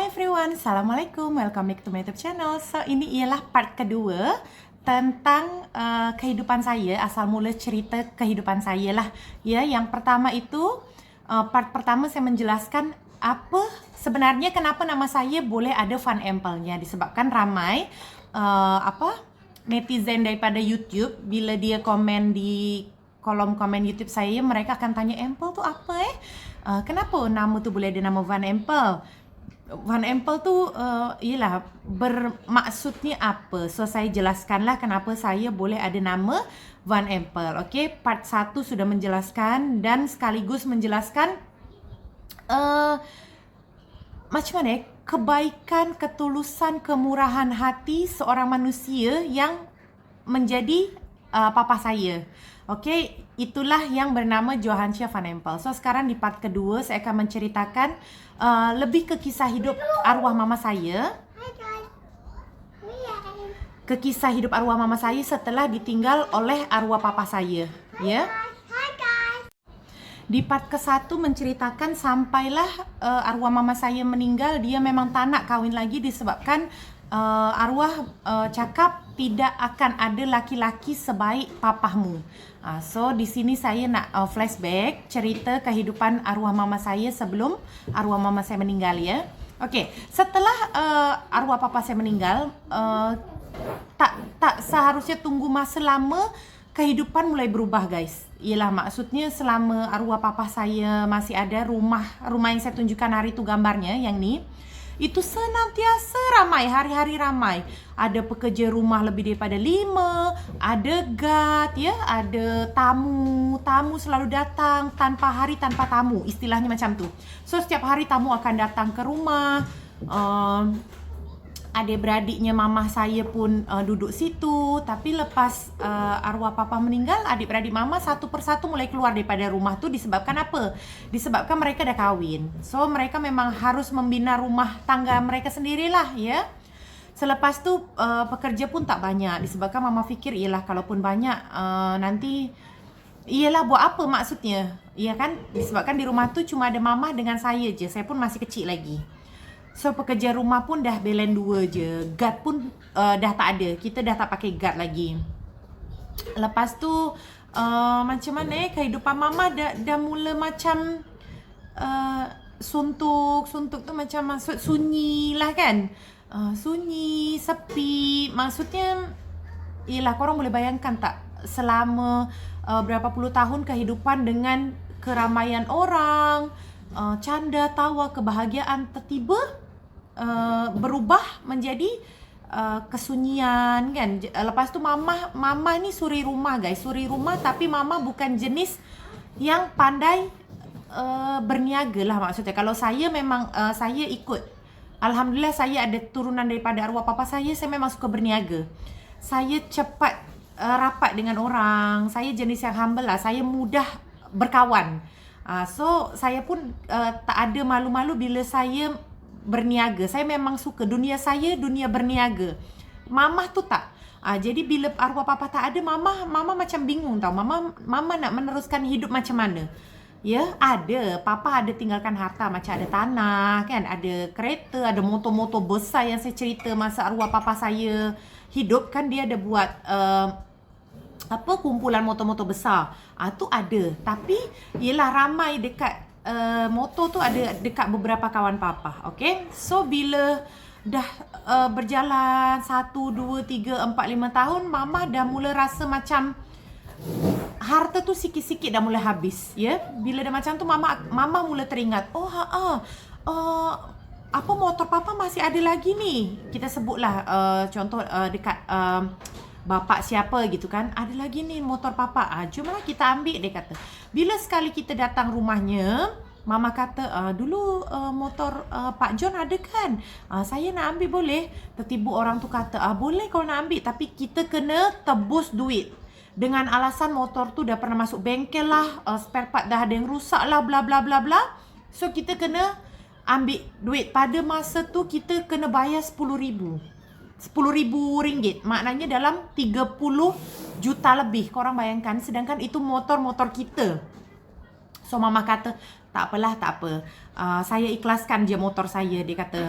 Hi everyone, Assalamualaikum, welcome back to my YouTube channel. So ini ialah part kedua tentang kehidupan saya, asal mula cerita kehidupan saya lah. Ya, yang pertama itu part pertama saya menjelaskan apa sebenarnya kenapa nama saya boleh ada Van Empel-nya, disebabkan ramai netizen daripada YouTube bila dia komen di kolom komen YouTube saya, mereka akan tanya Empel tu apa kenapa nama tu boleh ada nama Van Empel? Van Empel tu ialah bermaksudnya apa? So saya jelaskanlah kenapa saya boleh ada nama Van Empel. Okey, part 1 sudah menjelaskan dan sekaligus menjelaskan macam mana kebaikan, ketulusan, kemurahan hati seorang manusia yang menjadi papa saya. Okey, itulah yang bernama Johansia Van Empel. So sekarang di part kedua saya akan menceritakan lebih ke kisah hidup arwah mama saya. Ke kisah hidup arwah mama saya setelah ditinggal oleh arwah papa saya, ya. Di part ke-1 menceritakan sampailah arwah mama saya meninggal, dia memang tak nak kahwin lagi disebabkan arwah cakap tidak akan ada laki-laki sebaik papahmu. So di sini saya nak flashback cerita kehidupan arwah mama saya sebelum arwah mama saya meninggal, ya. Okey, setelah arwah papa saya meninggal, tak seharusnya tunggu masa lama, kehidupan mulai berubah, guys. Ialah maksudnya selama arwah papa saya masih ada, rumah yang saya tunjukkan hari tu gambarnya yang ni, itu senantiasa ramai, hari-hari ramai. Ada pekerja rumah lebih daripada 5, ada guard, ya, ada tamu selalu datang tanpa hari tanpa tamu, istilahnya macam tu. So setiap hari tamu akan datang ke rumah. Adik-beradiknya mama saya pun duduk situ. Tapi lepas arwah papa meninggal, adik-beradik mama satu persatu mulai keluar daripada rumah tu. Disebabkan apa? Disebabkan mereka dah kahwin. So mereka memang harus membina rumah tangga mereka sendirilah, ya. Selepas tu pekerja pun tak banyak. Disebabkan mama fikir, ialah kalaupun banyak nanti, ialah buat apa maksudnya, ya kan? Disebabkan di rumah tu cuma ada mama dengan saya je. Saya pun masih kecil lagi. So pekerja rumah pun dah belen 2 je. Guard pun dah tak ada. Kita dah tak pakai guard lagi. Lepas tu macam mana kehidupan mama dah mula macam suntuk tu macam maksud sunyi lah kan. Sunyi, sepi. Maksudnya ialah korang boleh bayangkan tak, selama berapa puluh tahun kehidupan dengan keramaian orang, canda, tawa, kebahagiaan, tiba-tiba berubah menjadi kesunyian kan. Lepas tu mama ni suri rumah, guys. Suri rumah, tapi mama bukan jenis yang pandai berniaga lah maksudnya. Kalau saya memang saya ikut, alhamdulillah saya ada turunan daripada arwah papa saya memang suka berniaga. Saya cepat rapat dengan orang. Saya jenis yang humble lah. Saya mudah berkawan. So saya pun tak ada malu-malu bila saya berniaga. Saya memang suka, dunia saya dunia berniaga. Mama tu tak. Jadi bila arwah papa tak ada, mama macam bingung tau. Mama nak meneruskan hidup macam mana? Ya, papa ada tinggalkan harta, macam ada tanah kan, ada kereta, ada motor-motor besar yang saya cerita masa arwah papa saya hidup kan, dia ada buat kumpulan motor-motor besar. Tu ada. Tapi ialah ramai dekat motor tu, ada dekat beberapa kawan papa. Okay, so bila dah berjalan 1, 2, 3, 4, 5 tahun, mama dah mula rasa macam harta tu sikit-sikit dah mula habis, ya. Bila dah macam tu, mama mula teringat, apa motor papa masih ada lagi ni. Kita sebutlah contoh dekat bapak siapa gitu kan, ada lagi ni motor papa, jomlah kita ambil, dia kata. Bila sekali kita datang rumahnya, mama kata, dulu motor Pak John ada kan, saya nak ambil boleh? Tiba-tiba orang tu kata, boleh kalau nak ambil, tapi kita kena tebus duit. Dengan alasan motor tu dah pernah masuk bengkel lah, spare part dah ada yang rusak lah, bla bla bla bla. So kita kena ambil duit. Pada masa tu kita kena bayar RM10,000. RM10,000, maknanya dalam 30 juta lebih. Korang bayangkan, sedangkan itu motor-motor kita. So mama kata, tak apalah, tak apa. Saya ikhlaskan je motor saya, dia kata.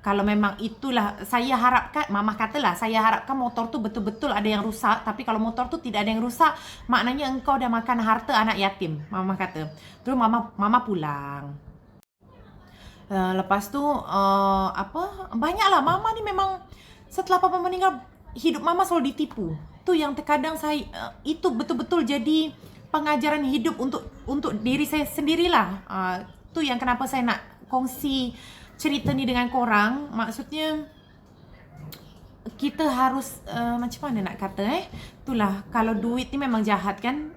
Kalau memang itulah, saya harapkan, mama katalah, saya harapkan motor tu betul-betul ada yang rusak. Tapi kalau motor tu tidak ada yang rusak, maknanya engkau dah makan harta anak yatim, mama kata. Terus mama pulang. Lepas tu banyaklah mama ni memang setelah papa meninggal, hidup mama selalu ditipu. Tu yang terkadang saya itu betul-betul jadi pengajaran hidup untuk diri saya sendirilah. Tu yang kenapa saya nak kongsi cerita ni dengan korang. Maksudnya kita harus macam mana nak kata itulah, kalau duit ni memang jahat kan.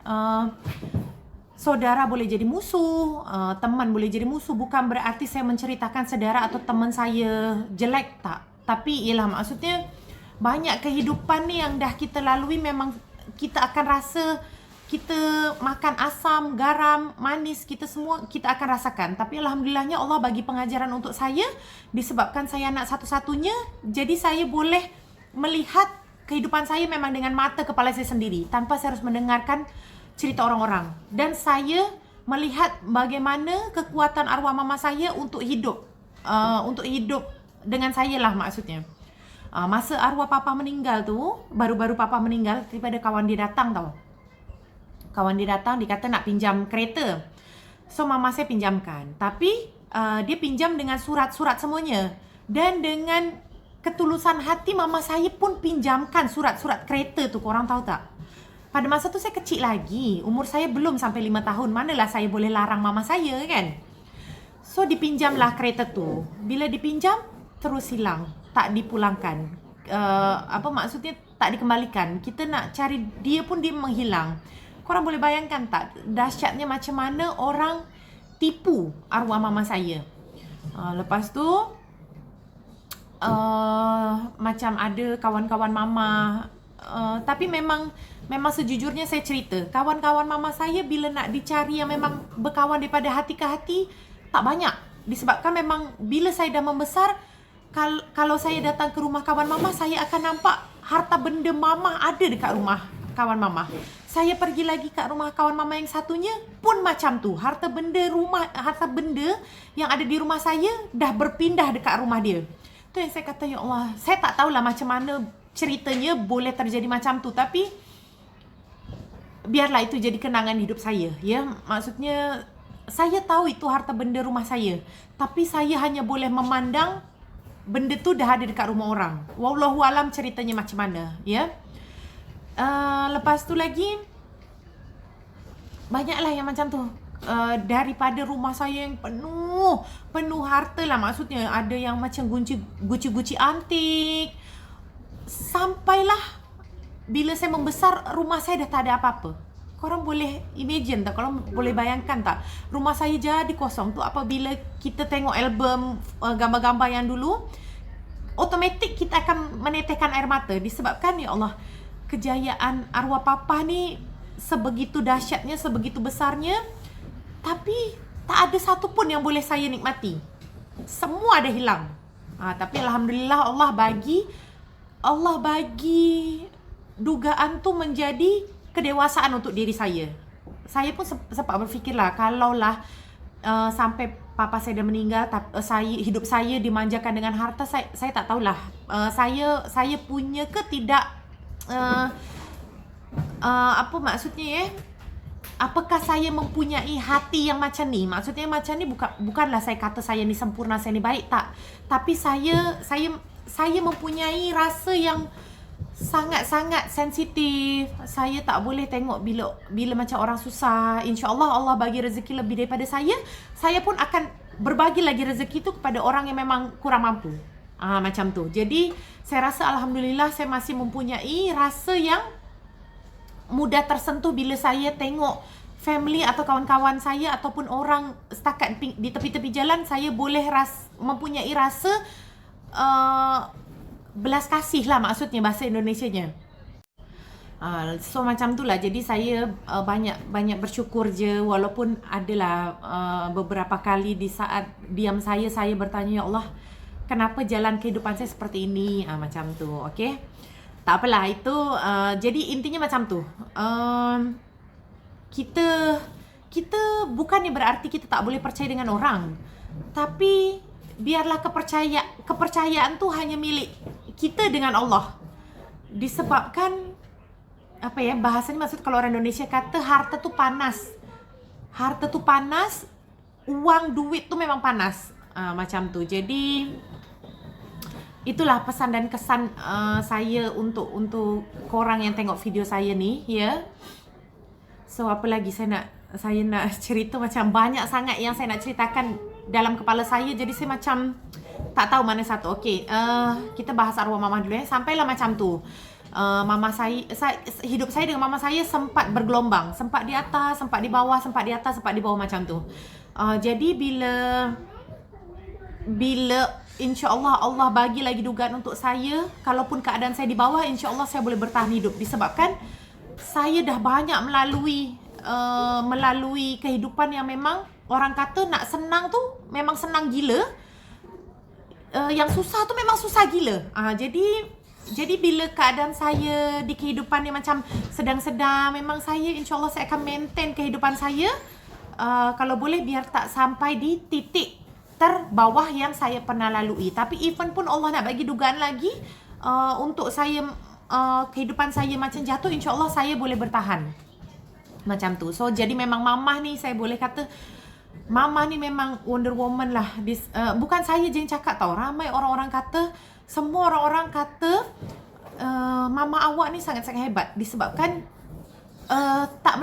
Saudara boleh jadi musuh, teman boleh jadi musuh. Bukan berarti saya menceritakan saudara atau teman saya jelek, tak. Tapi ialah maksudnya banyak kehidupan ni yang dah kita lalui, memang kita akan rasa, kita makan asam, garam, manis, kita semua kita akan rasakan. Tapi alhamdulillahnya Allah bagi pengajaran untuk saya, disebabkan saya anak satu-satunya, jadi saya boleh melihat kehidupan saya memang dengan mata kepala saya sendiri, tanpa saya harus mendengarkan cerita orang-orang. Dan saya melihat bagaimana kekuatan arwah mama saya untuk hidup dengan saya lah maksudnya. Masa arwah papa meninggal tu, baru-baru papa meninggal, tiba-tiba ada kawan dia datang tau. Kawan dia datang, dia kata nak pinjam kereta. So mama saya pinjamkan. Tapi dia pinjam dengan surat-surat semuanya. Dan dengan ketulusan hati, mama saya pun pinjamkan surat-surat kereta tu. Korang tahu tak? Pada masa tu saya kecil lagi. Umur saya belum sampai 5 tahun. Manalah saya boleh larang mama saya kan? So dipinjamlah kereta tu. Bila dipinjam, terus hilang. Tak dipulangkan. Maksudnya tak dikembalikan. Kita nak cari dia pun dia menghilang. Korang boleh bayangkan tak dahsyatnya macam mana orang tipu arwah mama saya. Lepas tu macam ada kawan-kawan mama, tapi memang sejujurnya saya cerita, kawan-kawan mama saya bila nak dicari yang memang berkawan daripada hati ke hati, tak banyak. Disebabkan memang bila saya dah membesar, kalau saya datang ke rumah kawan mama, saya akan nampak harta benda mama ada dekat rumah kawan mama. Saya pergi lagi kat rumah kawan mama yang satunya pun macam tu. Harta benda yang ada di rumah saya dah berpindah dekat rumah dia. Tu yang saya kata, ya Allah, saya tak tahulah macam mana ceritanya boleh terjadi macam tu, tapi biarlah itu jadi kenangan hidup saya, ya. Maksudnya saya tahu itu harta benda rumah saya, tapi saya hanya boleh memandang benda tu dah ada dekat rumah orang. Wallahu alam ceritanya macam mana, ya. Lepas tu lagi banyaklah yang macam tu. Daripada rumah saya yang penuh harta lah, maksudnya ada yang macam guci antik, sampailah bila saya membesar rumah saya dah tak ada apa-apa. Korang boleh imagine tak? Korang boleh bayangkan tak? Rumah saya jadi kosong tu. Apabila kita tengok album gambar-gambar yang dulu, automatik kita akan meneteskan air mata. Disebabkan ya Allah, kejayaan arwah papa ni sebegitu dahsyatnya, sebegitu besarnya, tapi tak ada satu pun yang boleh saya nikmati. Semua dah hilang. Tapi alhamdulillah Allah bagi dugaan tu menjadi kedewasaan untuk diri saya. Saya pun sempat berfikirlah, kalaulah sampai papa saya dah meninggal, hidup saya dimanjakan dengan harta, saya tak tahulah saya punya ke tidak, apa maksudnya apakah saya mempunyai hati yang macam ni? Maksudnya macam ni bukanlah saya kata saya ni sempurna, saya ni baik, tak. Tapi saya mempunyai rasa yang sangat-sangat sensitif. Saya tak boleh tengok bila macam orang susah. InsyaAllah Allah bagi rezeki lebih daripada saya pun akan berbagi lagi rezeki tu kepada orang yang memang kurang mampu. Macam tu. Jadi saya rasa alhamdulillah saya masih mempunyai rasa yang mudah tersentuh bila saya tengok family atau kawan-kawan saya ataupun orang setakat di tepi-tepi jalan. Saya boleh mempunyai rasa belas kasih lah, maksudnya bahasa Indonesianya. So macam tu lah. Jadi saya banyak bersyukur je. Walaupun adalah beberapa kali di saat diam saya bertanya, ya Allah, kenapa jalan kehidupan saya seperti ini? Macam tu, okay. Tak apalah, itu jadi intinya macam tu. Kita kita bukannya berarti kita tak boleh percaya dengan orang, tapi biarlah kepercayaan tu hanya milik kita dengan Allah. Disebabkan apa ya bahasanya, maksud kalau orang Indonesia kata harta tu panas. Harta tu panas, uang duit tu memang panas. Macam tu. Jadi itulah pesan dan kesan saya untuk korang yang tengok video saya ni, ya. So apa lagi saya nak cerita, macam banyak sangat yang saya nak ceritakan dalam kepala saya, jadi saya macam tak tahu mana satu. Okey, kita bahas arwah mama dulu ya. Sampailah macam tu. Mama saya, hidup saya dengan mama saya sempat bergelombang, sempat di atas, sempat di bawah, sempat di atas, sempat di bawah macam tu. Jadi bila insya-Allah Allah bagi lagi dugaan untuk saya, kalaupun keadaan saya di bawah, insya-Allah saya boleh bertahan hidup, disebabkan saya dah banyak melalui kehidupan yang memang orang kata nak senang tu memang senang gila, yang susah tu memang susah gila. Jadi bila keadaan saya di kehidupan ni macam sedang-sedang, memang saya insya-Allah saya akan maintain kehidupan saya, kalau boleh biar tak sampai di titik terbawah yang saya pernah lalui. Tapi even pun Allah nak bagi dugaan lagi untuk saya, kehidupan saya macam jatuh, insya-Allah saya boleh bertahan. Macam tu. So jadi memang mama ni, saya boleh kata mama ni memang Wonder Woman lah. Bukan saya je yang cakap tau, ramai orang-orang kata, semua orang-orang kata mama awak ni sangat-sangat hebat, disebabkan tak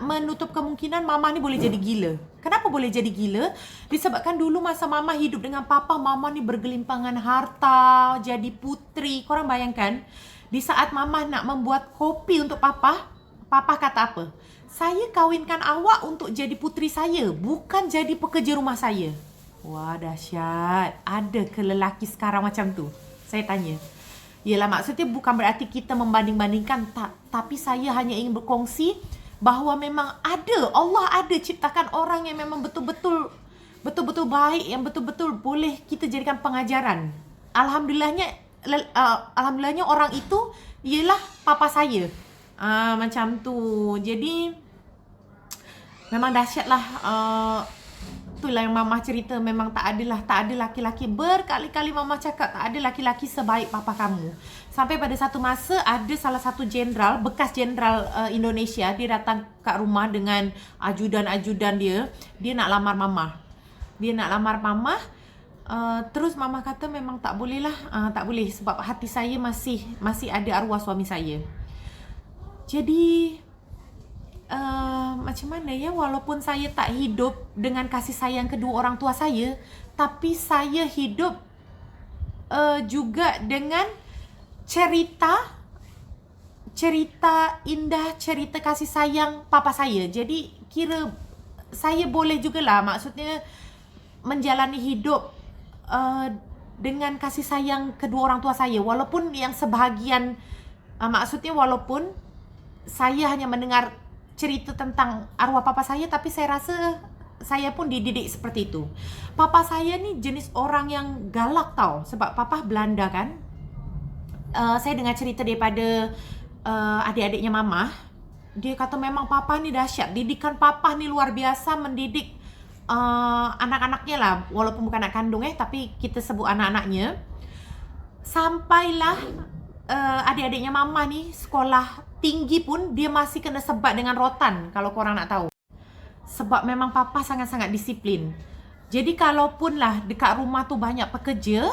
menutup kemungkinan mama ni boleh jadi gila. Kenapa boleh jadi gila? Disebabkan dulu masa mama hidup dengan papa, mama ni bergelimpangan harta, jadi puteri. Korang bayangkan, di saat mama nak membuat kopi untuk papa kata apa? Saya kahwinkan awak untuk jadi puteri saya, bukan jadi pekerja rumah saya. Wah, dahsyat. Ada ke lelaki sekarang macam tu? Saya tanya. Yelah, maksudnya bukan berarti kita membanding-bandingkan, tak. Tapi saya hanya ingin berkongsi bahawa memang Allah ada ciptakan orang yang memang betul-betul baik, yang betul-betul boleh kita jadikan pengajaran. Alhamdulillahnya orang itu ialah papa saya. Macam tu. Jadi memang dahsyat lah. Itulah yang mama cerita, memang tak ada laki-laki. Berkali-kali mama cakap tak ada laki-laki sebaik papa kamu. Sampai pada satu masa ada salah satu jenderal, bekas jenderal Indonesia, dia datang kat rumah dengan ajudan-ajudan dia. Dia nak lamar mama. Terus mama kata memang tak boleh lah, tak boleh sebab hati saya masih ada arwah suami saya. Jadi macam mana ya, walaupun saya tak hidup dengan kasih sayang kedua orang tua saya, tapi saya hidup juga dengan cerita indah, cerita kasih sayang papa saya. Jadi kira saya boleh jugalah, maksudnya menjalani hidup dengan kasih sayang kedua orang tua saya, walaupun yang sebahagian, maksudnya walaupun saya hanya mendengar cerita tentang arwah papa saya, tapi saya rasa saya pun dididik seperti itu. Papa saya ni jenis orang yang galak tau, sebab papa Belanda kan. Saya dengar cerita daripada adik-adiknya mama. Dia kata memang papa ni dahsyat, didikan papa ni luar biasa, mendidik anak-anaknya lah, walaupun bukan anak kandung tapi kita sebut anak-anaknya. Sampailah adik-adiknya mama ni sekolah tinggi pun dia masih kena sebat dengan rotan, kalau korang nak tahu. Sebab memang papa sangat-sangat disiplin. Jadi kalaupun lah dekat rumah tu banyak pekerja,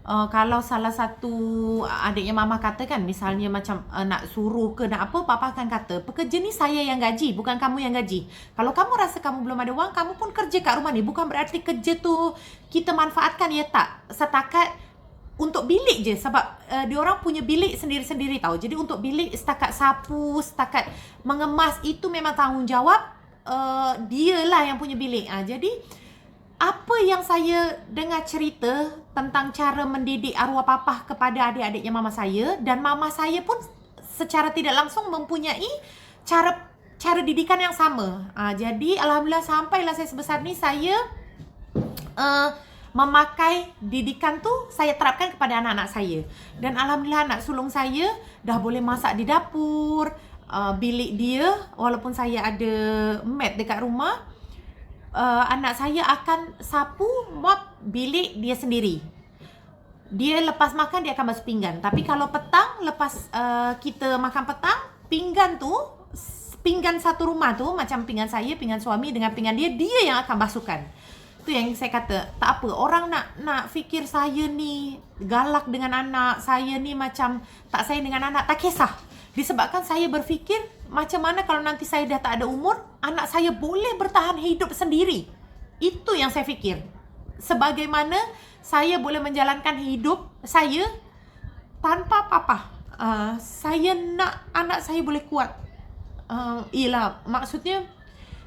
kalau salah satu adiknya mama kata kan, misalnya macam nak suruh ke nak apa, papa akan kata, pekerja ni saya yang gaji, bukan kamu yang gaji. Kalau kamu rasa kamu belum ada wang, kamu pun kerja kat rumah ni. Bukan berarti kerja tu kita manfaatkan, ya tak. Setakat untuk bilik je, sebab diorang punya bilik sendiri-sendiri tahu. Jadi untuk bilik setakat sapu, setakat mengemas, itu memang tanggungjawab dia lah yang punya bilik. Jadi apa yang saya dengar cerita tentang cara mendidik arwah papa kepada adik-adiknya mama saya, dan mama saya pun secara tidak langsung mempunyai cara didikan yang sama. Jadi alhamdulillah sampailah saya sebesar ni, saya memakai didikan tu saya terapkan kepada anak-anak saya. Dan alhamdulillah anak sulung saya dah boleh masak di dapur, bilik dia, walaupun saya ada mat dekat rumah, anak saya akan sapu, mop bilik dia sendiri. Dia lepas makan dia akan basuh pinggan. Tapi kalau petang, lepas kita makan petang, pinggan satu rumah tu, macam pinggan saya, pinggan suami dengan pinggan dia yang akan basuhkan. Tu yang saya kata, tak apa, orang nak fikir saya ni galak dengan anak, saya ni macam tak sayang dengan anak, tak kisah. Disebabkan saya berfikir, macam mana kalau nanti saya dah tak ada umur, anak saya boleh bertahan hidup sendiri. Itu yang saya fikir. Sebagaimana saya boleh menjalankan hidup saya tanpa papa. Saya nak anak saya boleh kuat. Yelah, maksudnya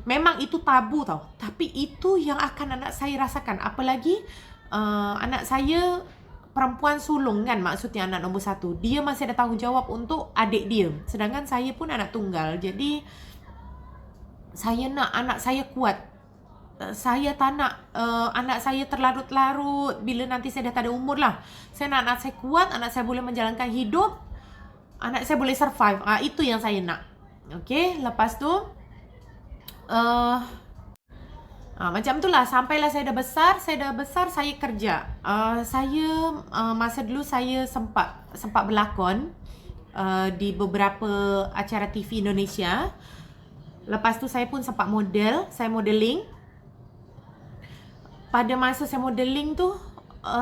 memang itu tabu tau. Tapi itu yang akan anak saya rasakan. Apalagi anak saya perempuan sulung kan, maksudnya anak nombor 1. Dia masih ada tanggungjawab untuk adik dia. Sedangkan saya pun anak tunggal. Jadi saya nak anak saya kuat. Saya tak nak anak saya terlarut-larut bila nanti saya dah tak ada umur lah. Saya nak anak saya kuat, anak saya boleh menjalankan hidup, anak saya boleh survive. Itu yang saya nak. Okay, lepas tu macam tu lah. Sampailah saya dah besar, saya kerja. Masa dulu saya sempat berlakon di beberapa acara TV Indonesia. Lepas tu saya pun sempat model, saya modeling. Pada masa saya modeling tu,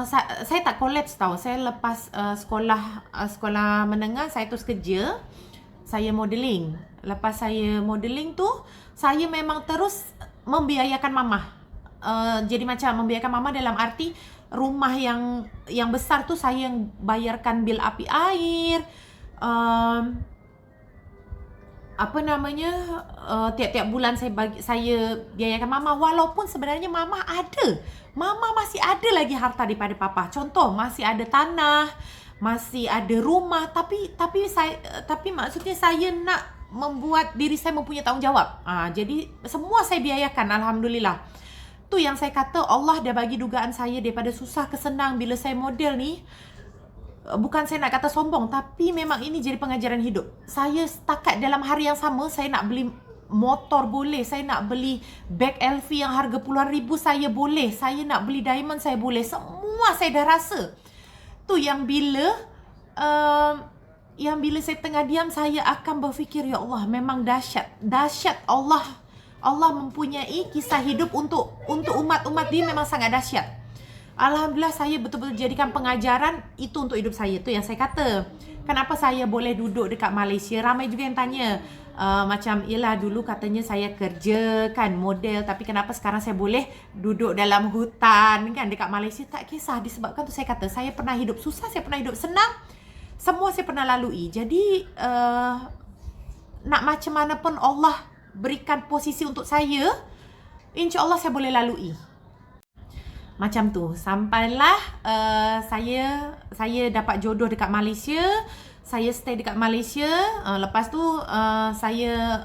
saya tak collapse tau. Saya lepas sekolah menengah, saya terus kerja. Saya modeling. Lepas saya modeling tu, saya memang terus membiayakan mama. Jadi macam membiayakan mama dalam arti rumah yang besar tu saya yang bayarkan bil api air. Tiap-tiap bulan saya biayakan mama, walaupun sebenarnya mama masih ada lagi harta daripada papa. Contoh, masih ada tanah, masih ada rumah, tapi maksudnya saya nak membuat diri saya mempunyai tanggungjawab. Jadi semua saya biayakan, alhamdulillah. Tu yang saya kata, Allah dah bagi dugaan saya daripada susah ke senang bila saya model ni. Bukan saya nak kata sombong, tapi memang ini jadi pengajaran hidup. Saya setakat dalam hari yang sama, saya nak beli motor boleh, saya nak beli beg LV yang harga puluhan ribu saya boleh, saya nak beli diamond saya boleh, semua saya dah rasa. Tu yang bila saya tengah diam, saya akan berfikir, ya Allah, memang dahsyat Allah mempunyai kisah hidup untuk umat-umat dia, memang sangat dahsyat. Alhamdulillah, saya betul-betul jadikan pengajaran itu untuk hidup saya. Tu yang saya kata, kenapa saya boleh duduk dekat Malaysia. Ramai juga yang tanya, macam, yelah dulu katanya saya kerja kan, model, tapi kenapa sekarang saya boleh duduk dalam hutan kan dekat Malaysia. Tak kisah, disebabkan tu saya kata, saya pernah hidup susah, saya pernah hidup senang, semua saya pernah lalui. Jadi nak macam mana pun Allah berikan posisi untuk saya, InsyaAllah saya boleh lalui. Macam tu. Sampailah saya dapat jodoh dekat Malaysia. Saya stay dekat Malaysia. Lepas tu saya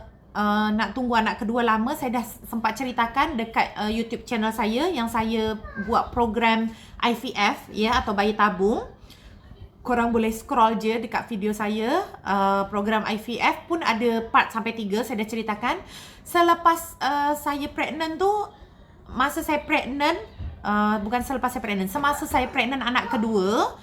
nak tunggu anak kedua lama. Saya dah sempat ceritakan dekat YouTube channel saya yang saya buat program IVF ya, atau bayi tabung. Korang boleh scroll je dekat video saya. Program IVF pun ada part sampai 3 saya dah ceritakan. Selepas saya pregnant tu, masa saya pregnant, semasa saya pregnant anak kedua,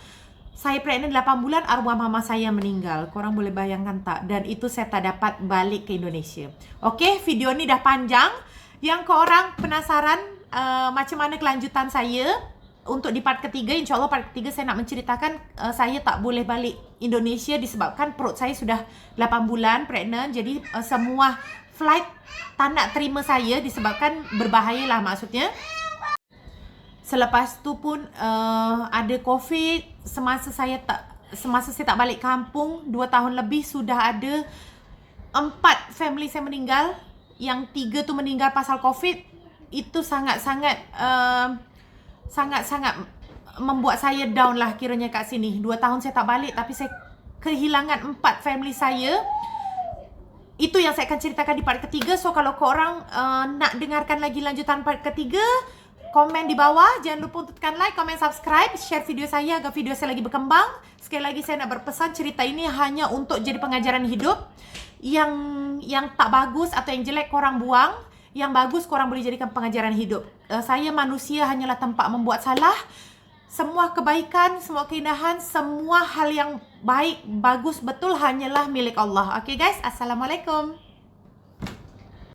saya pregnant 8 bulan, arwah mama saya meninggal. Korang boleh bayangkan tak? Dan itu saya tak dapat balik ke Indonesia. Okay, video ni dah panjang. Yang korang penasaran macam mana kelanjutan saya, untuk di part ketiga, insyaAllah part ketiga saya nak menceritakan saya tak boleh balik Indonesia disebabkan perut saya sudah 8 bulan pregnant. Jadi semua flight tak nak terima saya disebabkan berbahaya lah maksudnya. Selepas tu pun ada COVID. Semasa saya tak balik kampung 2 tahun lebih, sudah ada 4 family saya meninggal. Yang 3 tu meninggal pasal COVID. Itu sangat-sangat membuat saya down lah kiranya kat sini. 2 tahun saya tak balik, tapi saya kehilangan 4 family saya. Itu yang saya akan ceritakan di part ketiga. So kalau korang nak dengarkan lagi lanjutan part ketiga, komen di bawah. Jangan lupa untuk tekan like, komen, subscribe, share video saya agar video saya lagi berkembang. Sekali lagi saya nak berpesan, cerita ini hanya untuk jadi pengajaran hidup. Yang tak bagus atau yang jelek korang buang, yang bagus korang boleh jadikan pengajaran hidup. Saya manusia hanyalah tempat membuat salah. Semua kebaikan, semua keindahan, semua hal yang baik, bagus, betul hanyalah milik Allah. Okay guys, Assalamualaikum.